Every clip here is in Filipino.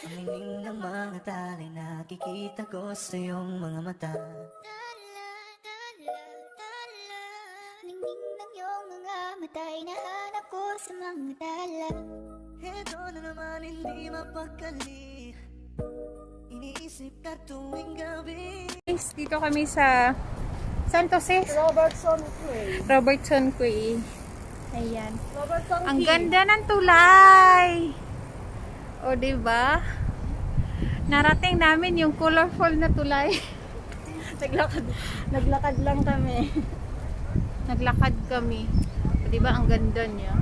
Ang ningning ng mga talay nakikita ko sa iyong mga mata. Ningning ng iyong mga mata'y nahanap ko sa mga tala. Ito na naman hindi mapakali, iniisip ka tuwing gabi. Dito kami sa Santo Sis? Robertson Quay. Ayan. Ang ganda ng tulay. O, diba? Narating namin yung colorful na tulay. Naglakad lang kami. Naglakad kami. O, diba? Ang ganda niya.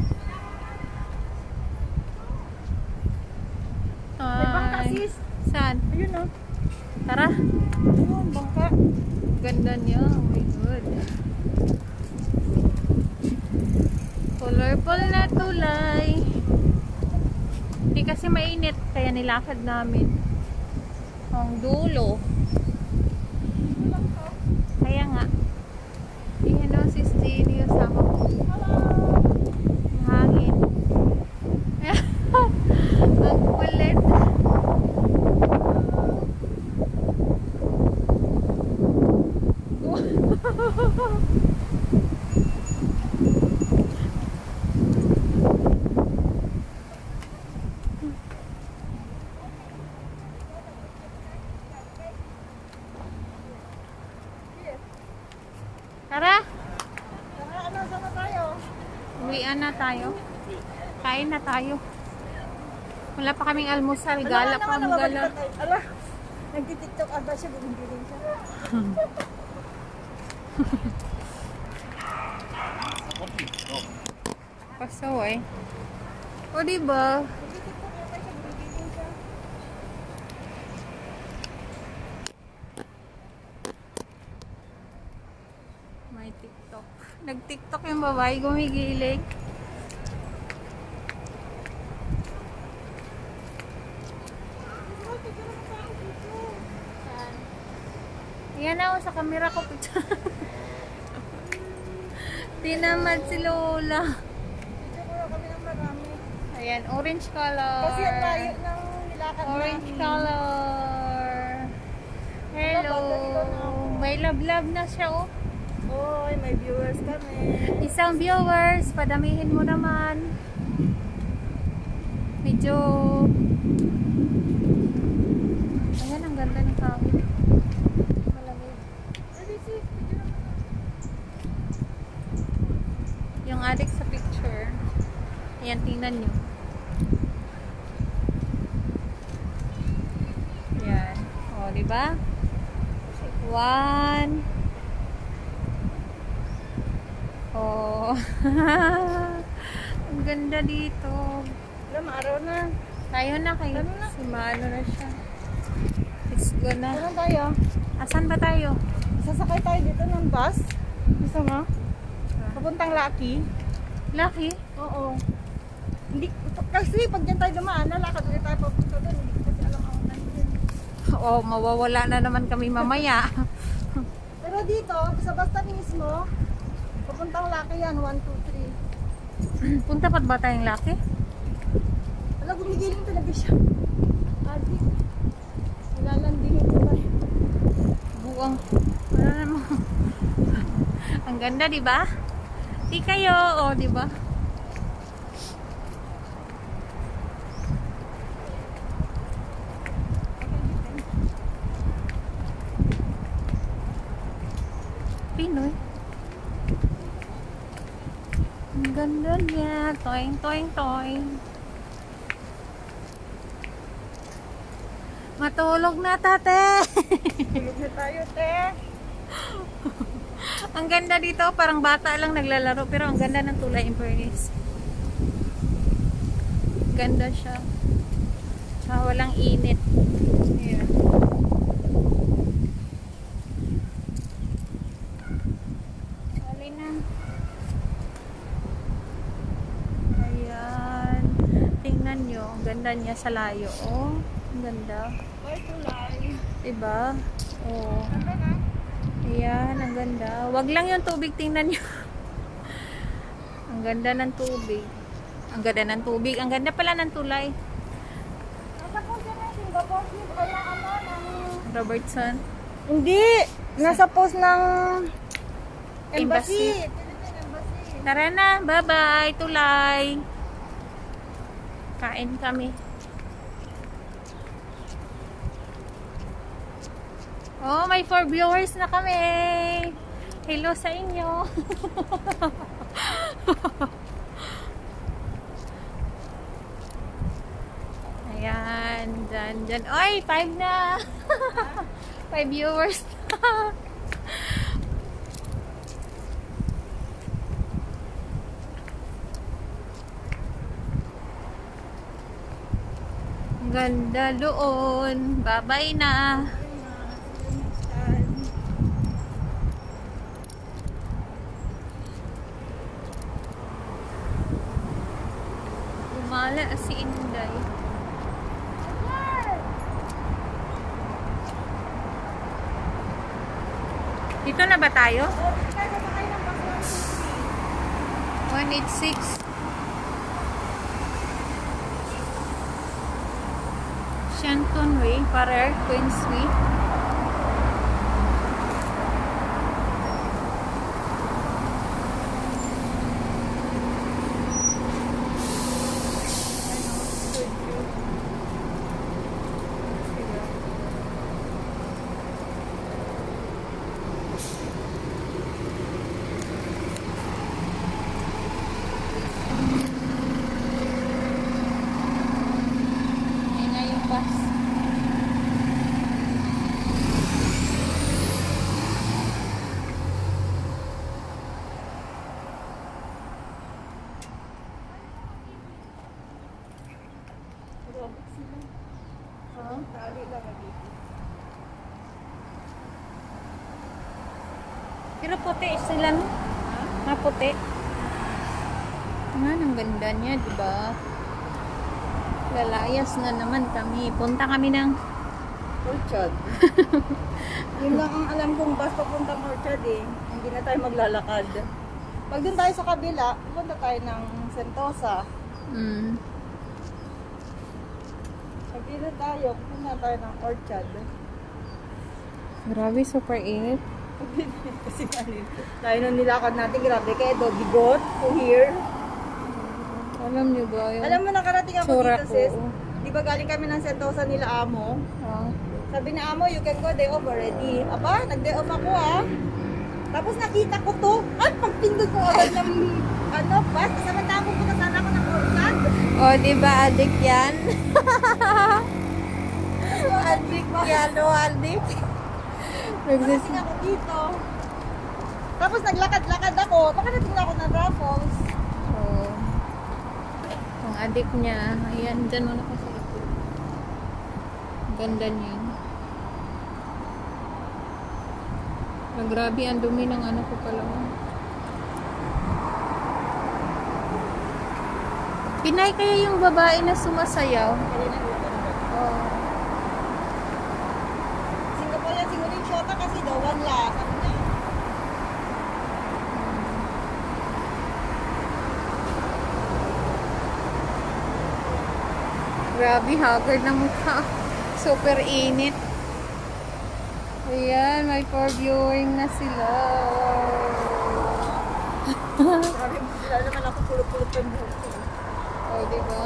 May bangka, sis. Saan? Ayun o. Tara. Ayun, bangka. Ganda niya. Oh my God. Colorful na tulay. Hindi kasi mainit. Kaya nilakad namin. Ang dulo. Kaya nga. Ayan o, si Stevie yung sama ko. Ang hangin. Ang kulit. Tara! Tara, ano, saan na tayo? Uwian na tayo. Kain na tayo. Wala pa kaming almusal. Gala pa ang gala. Ala, nagtitiktok ata siya, gumigiling siya. Pasaway. O diba? Nagtitiktok ata siya, gumigiling siya. May TikTok. Nag-TikTok yung babae, gumigilig. Ayan na sa camera ko. Tinamad si Lola. Dito muna kami ng marami. Ayan, orange color. Kasi ang layo ng nilakad Orange namin. color. Hello. May love-love na siya, oh. Oy, may viewers kami. Isang viewers, padamihin mo naman. Medyo ayan, ang ganda ng hangin. Malamig. Yung adik sa picture. Ayan, tingnan nyo. Ayan. O, diba? One. Oh. Ang ganda dito. Alam, araw na. Tayo na kayo. Ano na? Sumalo na siya. Let's go na. Saan tayo? Asan ba tayo? Sasakay tayo dito ng bus. Gusto mo? Papuntang Lucky. Lucky? Oo. Hindi, kasi pag dyan tayo dumaan, nalakad ulit tayo papunta doon. Hindi ko kasi alam ang nandun. Oh, mawawala na naman kami mamaya. Pero dito, sa basta mismo, papuntang Lucky yan, 1, 2, Punta pa ba tayong Lucky? 3. Alam, gumigiling talaga siya. Adi, nilalandingin ko tayo. Buong. Ano naman? Ang ganda, di ba? Di kayo, oh, di ba? Pinoy. Ang ganda niya. Toing, toing, toing. Matulog na, tate. Tulog na tayo, te. Ang ganda dito. Parang bata lang naglalaro. Pero ang ganda ng tulay in fairness. Ganda siya. Tsaka walang init. Ayan. Wala na. Ayan. Tingnan nyo. Ang ganda niya sa layo. Oh, ang ganda. Ay, tulay. Diba? Oh. Ganda na. Ayan, ang ganda. Wag lang yung tubig, tingnan nyo. Ang ganda ng tubig. Ang ganda ng tubig. Ang ganda pala ng tulay. post ni Robertson. Hindi! Nasa post ng Embassy. Philippine Embassy. Tara na, bye-bye, tulay. Kain kami. Oh, may 4 viewers na kami. Hello sa inyo. Ayan, dyan. Oy, 5 na. 5 viewers na. Ganda doon. Bye-bye na. Gumala si Inday. Dito na ba tayo? 186. Shenton Way, Parer, Queensway. Yan na yung bus. Pero puti sila, no? Puti. Nga, ang ganda niya, diba? Lalayas na naman kami. Punta kami ng Orchard. Yun lang ang alam kong bus papuntang Orchard eh. Hindi na tayo maglalakad. Pag dun tayo sa kabila, pupunta tayo ng Sentosa. Pag dito tayo, pupunta tayo ng Orchard. Grabe, super init. Kasi tayo nung nilakad natin, grabe kayo, bigot to here. Alam niyo ba yung Alam mo, nakarating ako tsura dito, ko? sis. Di ba galing kami ng Sentosa nila Amo? Oh. Sabi ni Amo, you can go day off already. Aba, nag-day off ako ah. Tapos nakita ko to. At pagpindot ko agad ng bus. Kasama ko na sana ako ng Orchard. Oh, di ba adik yan? Adik yan, no, adik. Nakarating ako dito. Tapos naglakad-lakad ako. Makarating na ako ng Raffles. Oh. Ang adik niya, ayan, dyan mo nakasakit. Ganda niya. Ah, grabe, ang dumi ng ano ko pala. Pinay kaya yung babae na sumasayaw. Oh. Singapore yan, siguro yung shota kasi daw, wala. Sabi niya. Grabe, haggard na mukha. Super init. Ayan, may 4 viewing na sila. Sabi mo, sila naman ako pulot-pulot ng buhok ko. Oh, diba?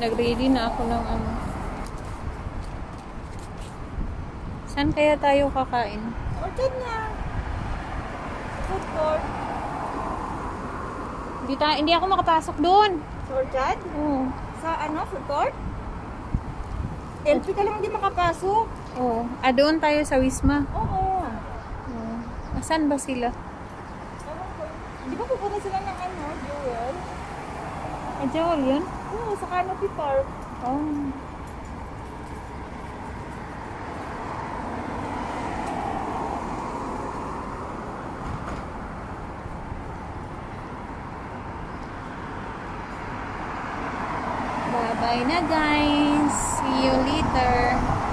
Nag-ready na ako ng ano. Saan kaya tayo kakain? Orchard na. Food court. Hindi ako makapasok doon. Sa Orchard? Oo. Sa ano, food court? LP ka lang hindi makapasok. Oo. Ah, doon tayo sa Wisma. Oo. Oo. Asan ba sila? Ewan ko. Di ba pupunta sila ng ano, Jewel? Ah, Joel yun? Oo, sa Canopy Park. Oh. Bye na guys. See you later.